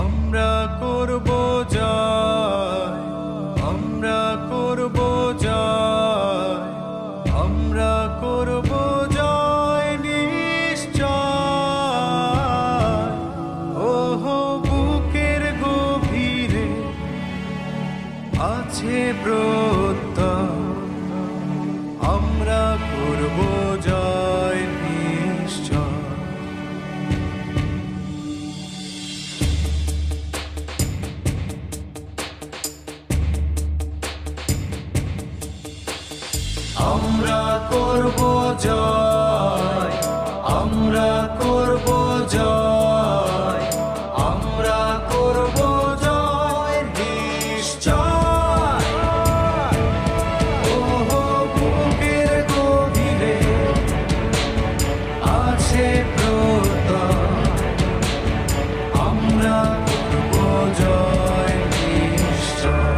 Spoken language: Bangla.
আমরা করব জয়, আমরা করব জয়, আমরা করব জয় নিশ্চয়। ওহো বুকের গভীরে আছে প্রত্যয়, আমরা করব জয় নিশ্চয়। আমরা করব